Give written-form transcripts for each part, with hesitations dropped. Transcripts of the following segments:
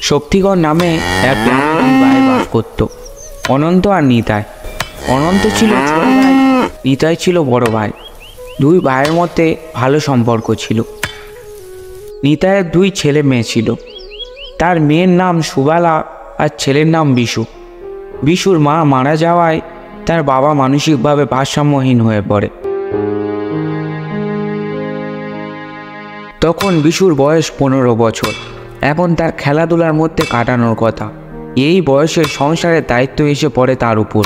শক্তিগড় নামে এক গ্রামে দুই ভাই বাস করত, অনন্ত আর নিতাই। অনন্ত ছিল ছোট ভাই, নিতাই ছিল বড় ভাই। দুই ভাইয়ের মধ্যে ভালো সম্পর্ক ছিল। নিতাইয়ের দুই ছেলে মেয়ে ছিল। তার মেয়ের নাম সুবালা আর ছেলের নাম বিশু। বিশুর মা মারা যাওয়ায় তার বাবা মানসিকভাবে ভারসাম্যহীন হয়ে পড়ে। তখন বিশুর বয়স 15 বছর। এখন তার খেলাধুলার মধ্যে কাটানোর কথা। এই বয়সে সংসারের দায়িত্ব এসে পড়ে তার উপর।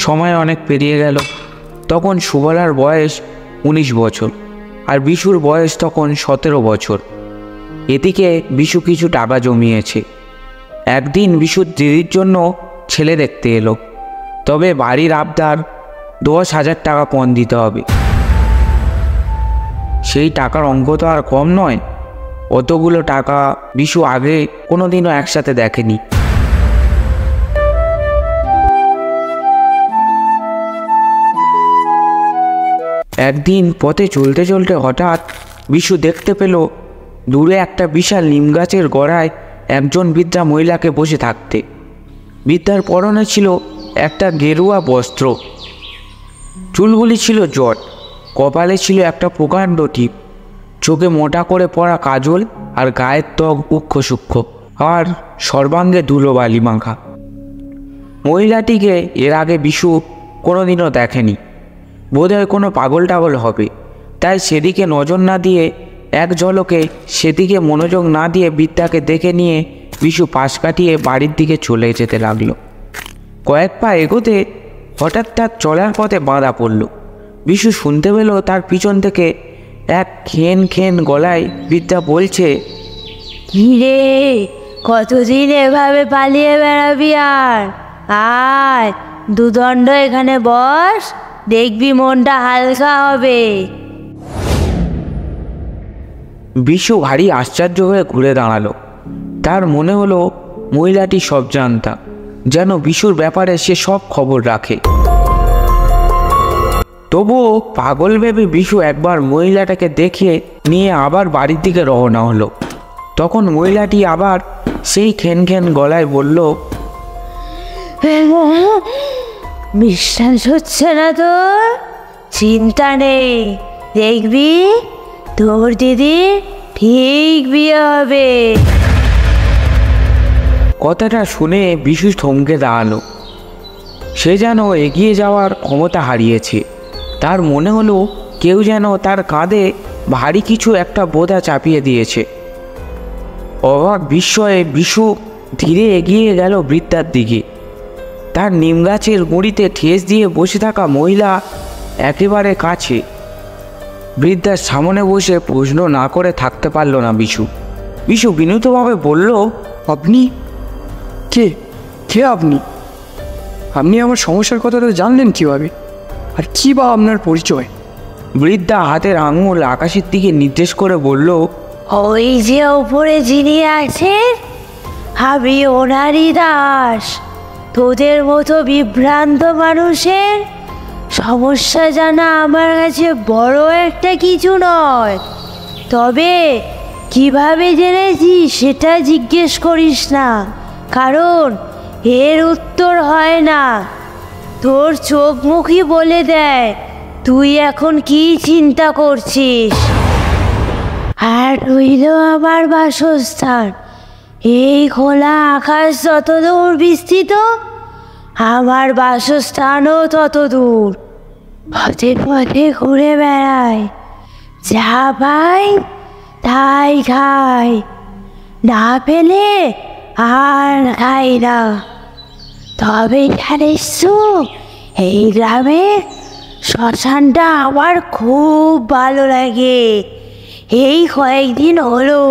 সময় অনেক পেরিয়ে গেল। তখন সুবলার বয়স 19 বছর আর বিশুর বয়স তখন 17 বছর। এদিকে বিশু কিছু টাকা জমিয়েছে। একদিন বিশুর দিদির জন্য ছেলে দেখতে এলো, তবে বাড়ির আবদার 10,000 টাকা পণ দিতে হবে। সেই টাকার অঙ্ক তো আর কম নয়। অতগুলো টাকা বিশু আগে কোনোদিনও একসাথে দেখেনি। একদিন পথে চলতে চলতে হঠাৎ বিশু দেখতে পেল দূরে একটা বিশাল নিম গাছের গোড়ায় একজন বৃদ্ধা মহিলাকে বসে থাকতে। বৃদ্ধার পরনে ছিল একটা গেরুয়া বস্ত্র, চুলগুলি ছিল জট, কপালে ছিল একটা প্রকাণ্ড টিপ, চোখে মোটা করে পড়া কাজল আর গায়ের ত্বক সূক্ষ্ম সূক্ষ্ম আর সর্বাঙ্গে ধুলোবালি মাখা। মহিলাটিকে এর আগে বিশু কোনোদিনও দেখেনি। বোধহয় কোনো পাগল টাগল হবে, তাই সেদিকে নজর না দিয়ে, এক ঝলকে সেদিকে মনোযোগ না দিয়ে বৃদ্ধাকে দেখে নিয়ে বিশু পাশ কাটিয়ে বাড়ির দিকে চলে যেতে লাগলো। কয়েক পা এগোতে হঠাৎ তার চলার পথে বাধা পড়ল। বিশু শুনতে পেল তার পিছন থেকে এক খেন খেন গলায় বৃদ্ধা বলছে, কি রে, কতদিন এভাবে পালিয়ে বেড়াবি? আর আয়, দুদণ্ড এখানে বস, দেখবি মনটা হালকা হবে। বিশু ভারী আশ্চর্য হয়ে ঘুরে দাঁড়ালো। তার মনে হলো মহিলাটি সব জানতা, যেন বিশুর ব্যাপারে সে সব খবর রাখে। তবুও পাগল ভেবে বিশু একবার মহিলাটাকে দেখে নিয়ে আবার বাড়ির দিকে রওনা হলো। তখন মহিলাটি আবার সেই খেন খেন গলায় বলল, বিশ্বাস হচ্ছে না তোর? চিন্তা নেই, দেখবি তোর দিদি ঠিক বিয়ে হবে। কথাটা শুনে বিশু থমকে দাঁড়ালো। সে যেন এগিয়ে যাওয়ার ক্ষমতা হারিয়েছে। তার মনে হলো কেউ যেন তার কাঁধে ভারী কিছু একটা বোঝা চাপিয়ে দিয়েছে। অবাক বিস্ময়ে বিশু ধীরে এগিয়ে গেল বৃদ্ধার দিকে। তার নিম গাছের গুঁড়িতে ঠেস দিয়ে বসে থাকা মহিলা একেবারে কাছে। বৃদ্ধার সামনে বসে প্রশ্ন না করে থাকতে পারল না বিশু। বিশু বিনীতভাবে বলল, আপনি কে? কে আপনি? আপনি আমার সমস্যার কথাটা জানলেন কীভাবে? আর কী বা আপনার পরিচয়? বৃদ্ধা হাতের আঙুল আকাশের দিকে নির্দেশ করে বলল, ওই যে ওপরে যিনি আছেন, আমি ওনারই দাস। তোদের মতো বিভ্রান্ত মানুষের সমস্যা জানা আমার কাছে বড় একটা কিছু নয়। তবে কিভাবে জেনেছি সেটা জিজ্ঞেস করিস না, কারণ এর উত্তর হয় না। তোর চোখ মুখই বলে দেয় তুই এখন কি চিন্তা করছিস। আর রইল আমার বাসস্থান। এই খোলা আকাশ যত দূর বিস্তৃত, আমার বাসস্থানও তত দূর। পথে পথে ঘুরে বেড়াই, যা পাই তাই খাই, না পেলে আর খাই না। তবে জানিস তো, এই গ্রামের শ্মশানটা আমার খুব ভালো লাগে। এই কয়েকদিন হলো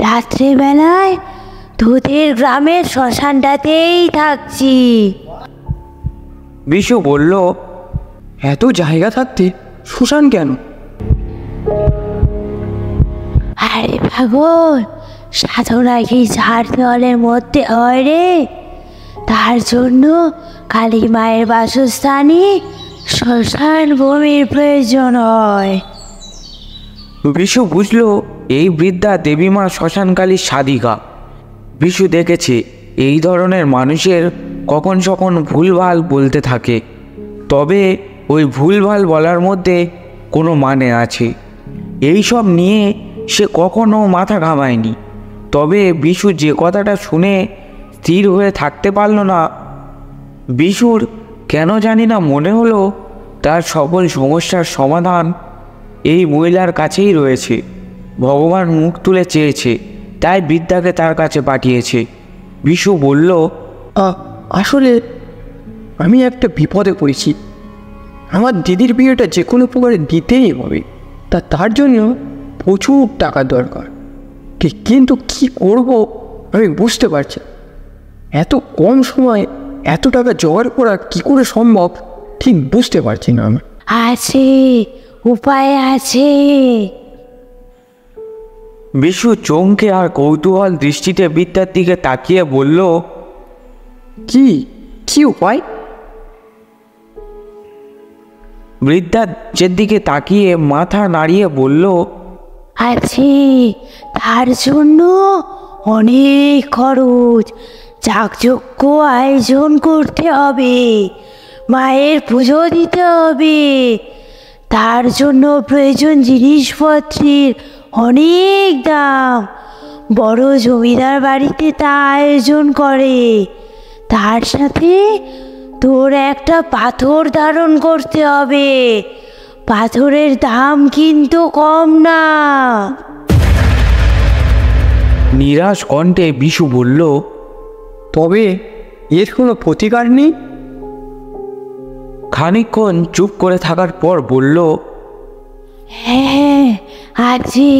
রাত্রেবেলায় তোদের গ্রামের শ্মশানটাতেই থাকছি। বিশু বলল, এত জায়গা থাকতে শ্মশান কেন? আরে পাগল, সাধনা কি ঝাড় দেওয়ালের মধ্যে হয় রে? তার জন্য কালী মায়ের বাসস্থানে শ্মশান ভূমির প্রয়োজন হয়। বিশু বুঝল এই বৃদ্ধা দেবীমা শ্মশানকালীর সাধিকা। বিশু দেখেছে এই ধরনের মানুষের কখন সখন ভুলভাল বলতে থাকে, তবে ওই ভুলভাল বলার মধ্যে কোনো মানে আছে। এই সব নিয়ে সে কখনো মাথা ঘামায়নি। তবে বিশু যে কথাটা শুনে স্থির হয়ে থাকতে পারল না। বিশুর কেন জানি না মনে হলো তার সকল সমস্যার সমাধান এই মহিলার কাছেই রয়েছে। ভগবান মুখ তুলে চেয়েছে, তাই বিদ্যাকে তার কাছে পাঠিয়েছে। বিশু বলল, আসলে আমি একটা বিপদে পড়েছি। আমার দিদির বিয়েটা যে কোনো প্রকারে দিতেই হবে, তার জন্য প্রচুর টাকা দরকার। কিন্তু কি করব আমি বুঝতে পারছি না। এত কম সময় এত টাকা জোগাড় করা কি করে সম্ভব ঠিক বুঝতে পারছি না আমি। আছে, উপায় আছে। বিশু চমকে আর কৌতূহল দৃষ্টিতে বিদ্যার দিকে তাকিয়ে বলল, কি উপায়? বৃদ্ধা যে দিকে তাকিয়ে মাথা নাড়িয়ে বলল, আছে, তার জন্য অনেক খরচ। যাগযজ্ঞ আয়োজন করতে হবে, মায়ের পুজো দিতে হবে। তার জন্য প্রয়োজন জিনিসপত্রের অনেক দাম। বড় জমিদার বাড়িতে তা আয়োজন করে। তার সাথে তোর একটা পাথর ধারণ করতে হবে। পাথরের দাম কিন্তু কম না। নিরাশ কণ্ঠে বিশু বলল, তবে এর কোনো প্রতিকার নেই? খানিকক্ষণ চুপ করে থাকার পর বলল, হ্যাঁ আছে।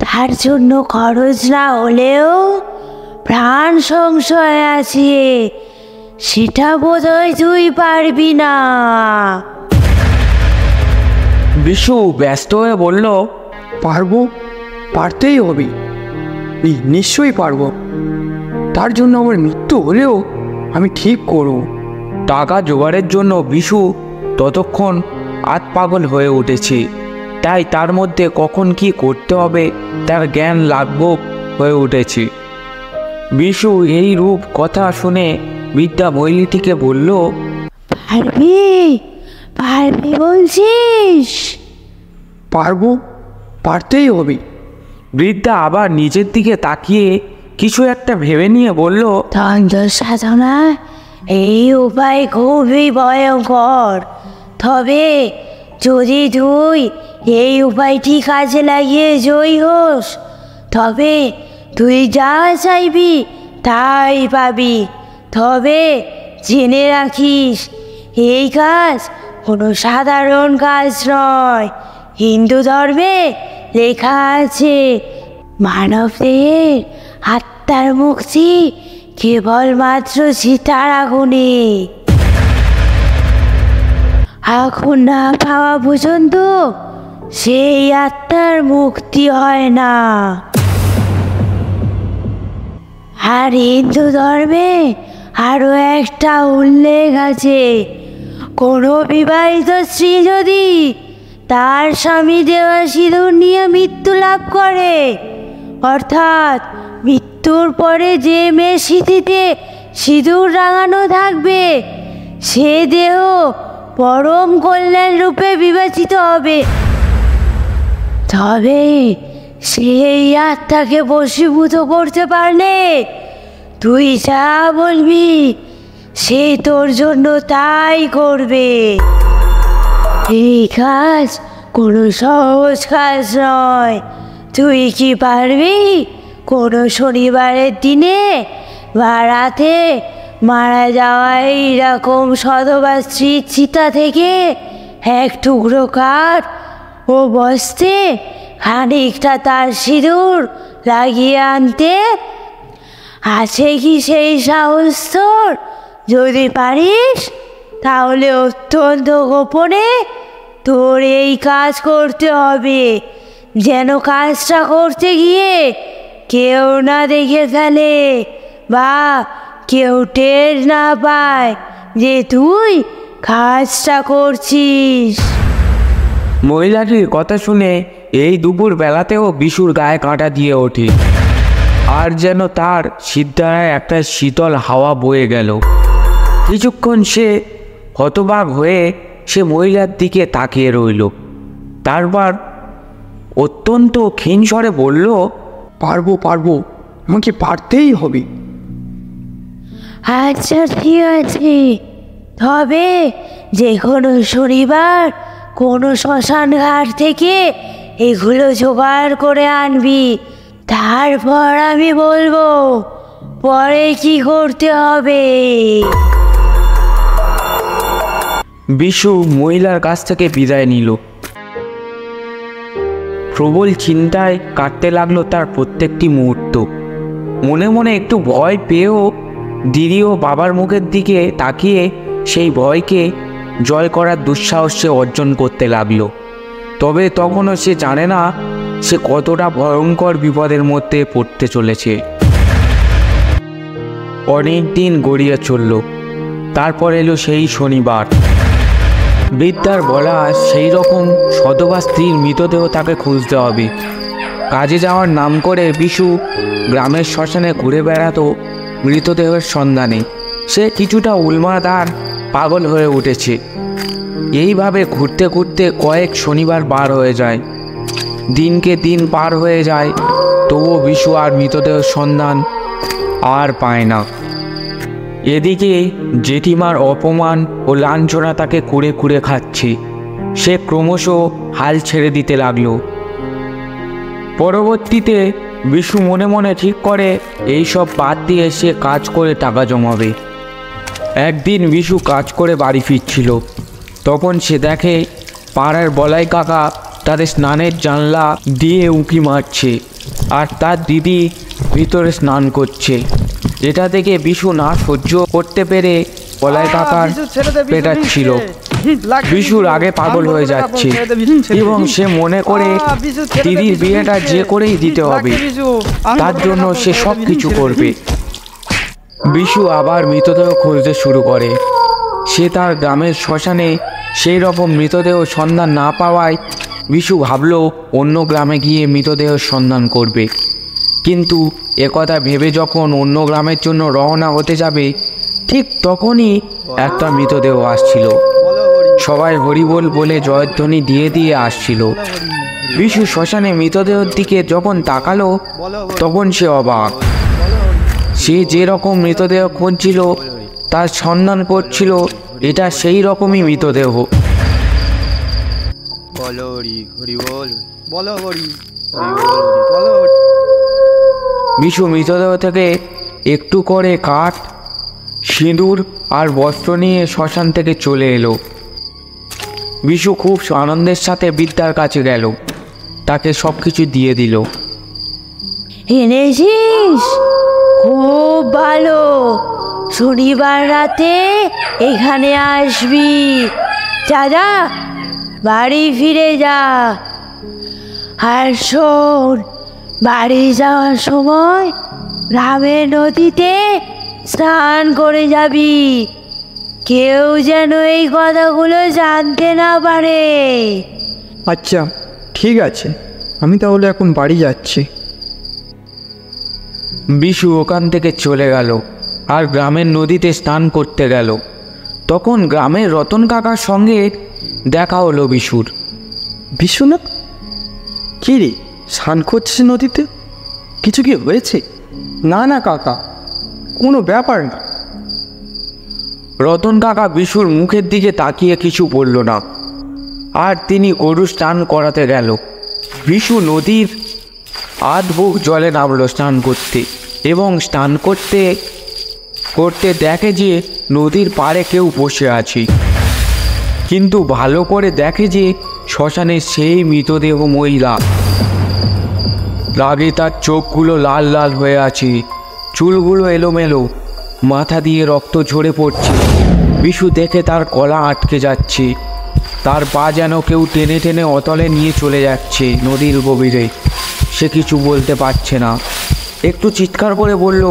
তার জন্য খরচ না হলেও প্রাণ সংশয় আছে। সেটা বোধহয় তুই পারবি না। বিশু ব্যস্ত হয়ে বলল, পারতেই হবে, নিশ্চয়ই পারবো। তার জন্য আমার মৃত্যু হলেও আমি ঠিক করব। টাকা জোগাড়ের জন্য বিশু ততক্ষণ আতপাগল হয়ে উঠেছে। তাই তার মধ্যে কখন কি করতে হবে তার জ্ঞান লাঘব হয়ে উঠেছে। বিশু এই রূপ কথা শুনে বিদ্যা মহিলাটিকে বলল, পারবি বলছিস? পারতেই হবে। বৃদ্ধা আবার নিজের দিকে তাকিয়ে কিছু একটা ভেবে নিয়ে বলল, তন্ত্র সাধনা এই উপায় খুবই ভয়ঙ্কর। তবে যদি তুই এই উপায়টি কাজে লাগিয়ে জয়ী হোস, তবে তুই যা চাইবি তাই পাবি। তবে জেনে রাখিস, এই কাজ কোনো সাধারণ কাজ নয়। হিন্দু ধর্মে লেখা আছে, মানবদেহের আত্মার মুক্তি কেবলমাত্র চিতার আগুনে। আগুন না পাওয়া পর্যন্ত সেই আত্মার মুক্তি হয় না। আর হিন্দু ধর্মে আরো একটা উল্লেখ আছে, কোনো বিবাহিত স্ত্রী যদি তার স্বামী দেওয়া সিঁদুর নিয়ে মৃত্যু লাভ করে, অর্থাৎ মৃত্যুর পরে যে মেয়ে স্মৃতিতে সিঁদুর রাঙানো থাকবে, সে দেহ পরম কল্যাণ রূপে বিবেচিত হবে। তবে সেই আত্মাকে বশীভূত করতে পারলে তুই যা বলবি সে তোর জন্য তাই করবে। এই কাজ কোনো সহজ কাজ নয়। তুই কি পারবি কোনো শনিবারের দিনে বা রাতে মারা যাওয়া এইরকম সধবা স্ত্রীর চিতা থেকে এক টুকরো কাঠ ও বস্তে খানিকটা তার সিঁদুর লাগিয়ে আনতে? আছে কি সেই সাহস তোর? যদি পারিস তাহলে অত্যন্ত গোপনে তোর এই কাজ করতে হবে, যেন কাজটা করতে গিয়ে কেউ না দেখে ফেলে বা কেউ টের না পায় যে তুই কাজটা করছিস। মহিলাটির কথা শুনে এই দুপুর বেলাতেও বিশুর গায়ে কাঁটা দিয়ে ওঠে। আর যেন তার সিদ্ধারায় একটা শীতল হাওয়া বয়ে গেল। কিছুক্ষণ সে হতবাক হয়ে সে মহিলার দিকে তাকিয়ে রইল। তারপর অত্যন্ত ক্ষীণ স্বরে বলল, পারবো পারবো, আমাকে পারতেই হবে। আচ্ছা ঠিক আছে, তবে যে কোনো শনিবার কোনো শ্মশান ঘাট থেকে এগুলো জোগাড় করে আনবি, তারপর আমি বলবো পরে কি করতে হবে। বিশু মহিলার কাছ থেকে বিদায় নিল। প্রবল চিন্তায় কাটতে লাগলো তার প্রত্যেকটি মুহূর্ত। মনে মনে একটু ভয় পেয়েও দিদি ও বাবার মুখের দিকে তাকিয়ে সেই ভয়কে জয় করার দুঃসাহস সে অর্জন করতে লাগলো। তবে তখনও সে জানে না সে কতটা ভয়ঙ্কর বিপদের মধ্যে পড়তে চলেছে। অনেক দিন গড়িয়ে চলল। তারপর এলো সেই শনিবার। বৃদ্ধার বলা সেই রকম সধবা স্ত্রীর মৃতদেহ তাকে খুঁজতে হবে। কাজে যাওয়ার নাম করে বিশু গ্রামের শ্মশানে ঘুরে বেড়াতো মৃতদেহের সন্ধানে। সে কিছুটা উন্মাদ আর পাগল হয়ে উঠেছে। এইভাবে ঘুরতে ঘুরতে কয়েক শনিবার পার হয়ে যায়। দিনকে দিন পার হয়ে যায়, তবুও বিশু আর মৃতদেহের সন্ধান আর পায় না। এদিকে জেঠিমার অপমান ও লাঞ্ছনা তাকে কুড়ে কুড়ে খাচ্ছে। সে ক্রমশ হাল ছেড়ে দিতে লাগলো। পরবর্তীতে বিশু মনে মনে ঠিক করে এইসব বাদ দিয়ে সে কাজ করে টাকা জমাবে। একদিন বিশু কাজ করে বাড়ি ফিরছিল। তখন সে দেখে পাড়ার বলাই কাকা তাদের স্নানের জানলা দিয়ে উঁকি মারছে আর তার দিদি ভিতরে স্নান করছে। এটা দেখে বিশু না সহ্য করতে পেরে বলাই কাকার পেটাচ্ছিল। বিশুর আগে পাগল হয়ে যাচ্ছে এবং সে মনে করে দিদির বিয়েটা যে করেই দিতে হবে, তার জন্য সে সব কিছু করবে। বিশু আবার মৃতদেহ খুঁজতে শুরু করে। সে তার গ্রামের শ্মশানে সেই রকম মৃতদেহ সন্ধান না পাওয়ায় বিশু ভাবল অন্য গ্রামে গিয়ে মৃতদেহ সন্ধান করবে। কিন্তু একথা ভেবে যখন অন্য গ্রামের জন্য রওনা হতে যাবে, ঠিক তখনই একটা মৃতদেহ আসছিল। সবাই হরিবোল বলে জয়ধ্বনি দিয়ে দিয়ে আসছিল। বিশু শ্মশানে মৃতদেহের দিকে যখন তাকালো, তখন সে অবাক। সে যে রকম মৃতদেহ খুঁজছিল, তার সন্ধান করছিল এটা সেই রকমই মৃতদেহ। বিশু মৃতদেহ থেকে একটু করে কাঠ, সিঁদুর আর বস্ত্র নিয়ে শ্মশান থেকে চলে এলো। বিশু খুব আনন্দের সাথে বৃদ্ধার কাছে গেল, তাকে সব কিছু দিয়ে দিল। এনেছিস? খুব ভালো, শনিবার রাতে এখানে আসবি। যা বাড়ি ফিরে যা। আর শোন, বাড়ি যাওয়ার সময় গ্রামের নদীতে স্নান করে যাবি। কেউ যেন এই কথাগুলো জানতে না পারে। আচ্ছা ঠিক আছে, আমি তাহলে এখন বাড়ি যাচ্ছি। বিশু ওখান থেকে চলে গেল আর গ্রামের নদীতে স্নান করতে গেল। তখন গ্রামের রতন কাকার সঙ্গে দেখা হলো বিশুর। বিশু না, কি রে স্নান করছিস নদীতে? কিছু কি হয়েছে? না না কাকা, কোনো ব্যাপার না। রতন কাকা বিশুর মুখের দিকে তাকিয়ে কিছু বলল না, আর তিনি গরু স্নান করাতে গেল। বিশু নদীর আধ বুক জলে নামল স্নান করতে, এবং স্নান করতে করতে দেখে যে নদীর পাড়ে কেউ বসে আছে। কিন্তু ভালো করে দেখে যে শ্মশানে সেই মৃতদেহ মহিলা। রাগে তার চোখগুলো লাল লাল হয়ে আছে, চুলগুলো এলোমেলো, মাথা দিয়ে রক্ত ঝরে পড়ছে। বিশু দেখে তার গলা আটকে যাচ্ছে, তার পা যেন কেউ টেনে টেনে অতলে নিয়ে চলে যাচ্ছে নদীর গভীরে। সে কিছু বলতে পারছে না, একটু চিৎকার করে বলল,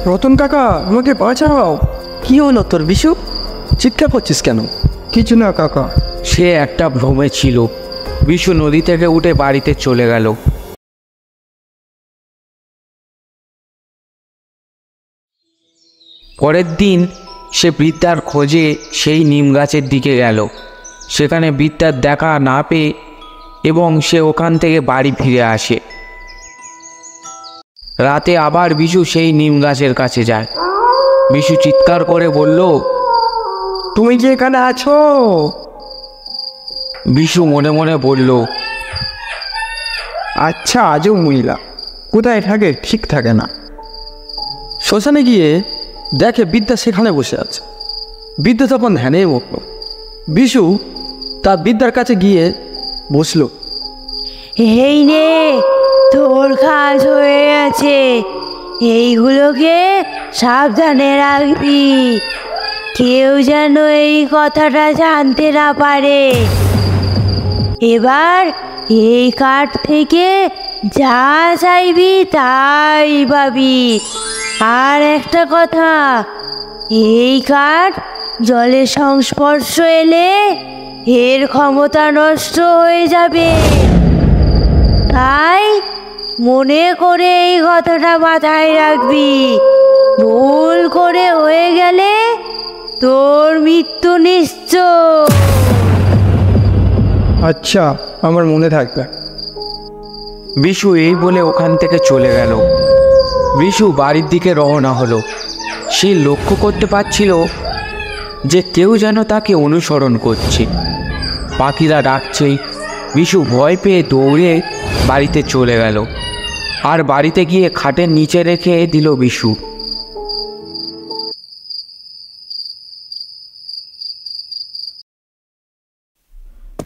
রতন কাকা আমাকে বাঁচাও। কি হলো তোর বিশু, চিৎকার করছিস কেন? কিছু না কাকা। সে একটা ভ্রমে ছিল। বিশু নদী থেকে উঠে বাড়িতে চলে গেল। পরের দিন সে বৃদ্ধার খোঁজে সেই নিম গাছের দিকে গেল। সেখানে বৃদ্ধার দেখা না পেয়ে এবং সে ওখান থেকে বাড়ি ফিরে আসে। রাতে আবার বিশু সেই নিম গাছের কাছে যায়। বিশু চিৎকার করে বলল, তুমি কি এখানে আছো? বিশু মনে মনে বলল, আচ্ছা, আজও মহিলা কোথায় থাকে ঠিক থাকে না। শ্মশানে গিয়ে দেখে বিদ্যা সেখানে বসে আছে। বিদ্যা তখন ধ্যানে মগ্ন। বিশু তার বিদ্যার কাছে গিয়ে বসলো। এই নে, তোর কাজ হয়ে গেছে। এইগুলোকে সাবধানে রাখবি, কেউ যেন এই কথাটা জানতে না পারে। এবার এই কাঠ থেকে যা চাইবি তাই পাবি। আর একটা কথা, এই কাঠ জলের সংস্পর্শ এলে এর ক্ষমতা নষ্ট হয়ে যাবে। তাই মনে করে এই কথাটা মাথায় রাখবি। ভুল করে হয়ে গেলে তোর মৃত্যু নিশ্চয়। আচ্ছা, আমার মনে থাকবে। বিশু এই বলে ওখান থেকে চলে গেল। বিশু বাড়ির দিকে রওনা হলো। সে লক্ষ্য করতে পারছিল যে কেউ যেন তাকে অনুসরণ করছে। পাখিরা ডাকছে। বিশু ভয় পেয়ে দৌড়ে বাড়িতে চলে গেল আর বাড়িতে গিয়ে খাটের নিচে রেখে দিল বিশু।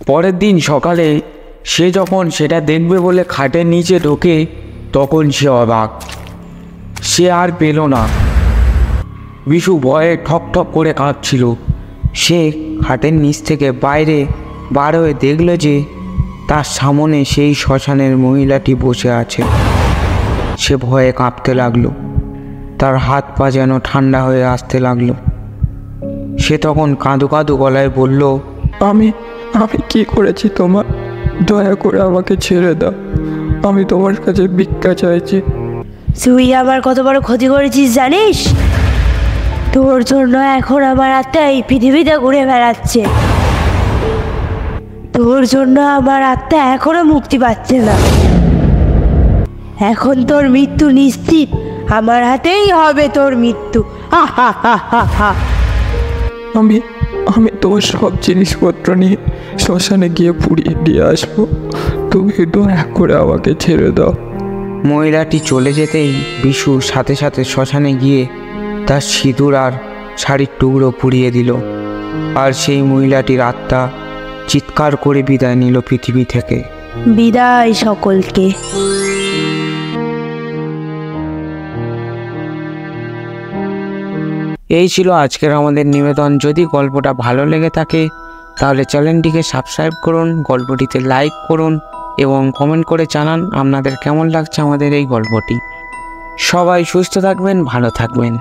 পরের দিন সকালে সে যখন সেটা দেখবে বলে খাটের নিচে ঢোকে, তখন সে অবাক। সে আর পেল না। বিশু ভয়ে ঠক ঠক করে কাঁপছিল। সে খাটের নিচ থেকে বাইরে বার হয়ে দেখল যে তার সামনে সেই শ্মশানের মহিলাটি বসে আছে। সে ভয়ে কাঁপতে লাগলো। তার হাত পা যেন ঠান্ডা হয়ে আসতে লাগলো। সে তখন কাঁদো কাঁদো গলায় বলল, আমি কি করেছি তোমার? দয়া করে আমাকে ছেড়ে দাও। আমি তোমার কাছে ভিক্ষা চাইছি। তুই আমার কত বড় ক্ষতি করেছিস জানিস? তোর জন্য এখন আমার আত্মা এই পৃথিবীতে ঘুরে বেড়াচ্ছে। তোর জন্য আমার আত্মা এখনো মুক্তি পাচ্ছে না। এখন তোর মৃত্যু নিশ্চিত। আমার হাতেই হবে তোর মৃত্যু। হা হা হা হা হা। আমি তোমার সব জিনিসপত্র নিয়ে শ্মশানে গিয়ে পুড়িয়ে দিয়ে আসবো। তুমি দয়া করে আমাকে ছেড়ে দাও। মহিলাটি চলে যেতেই বিশু সাথে সাথে শ্মশানে গিয়ে তার সিঁদুর আর শাড়ির টুকরো পুড়িয়ে দিল। আর সেই মহিলাটির আত্মা চিৎকার করে বিদায় নিল পৃথিবী থেকে। বিদায় সকলকে। এই ছিল আজকের আমাদের নিবেদন। যদি গল্পটা ভালো লেগে থাকে তাহলে চ্যানেলটিকে সাবস্ক্রাইব করুন, গল্পটিতে লাইক করুন এবং কমেন্ট করে জানান আপনাদের কেমন লাগছে আমাদের এই গল্পটি। সবাই সুস্থ থাকবেন, ভালো থাকবেন।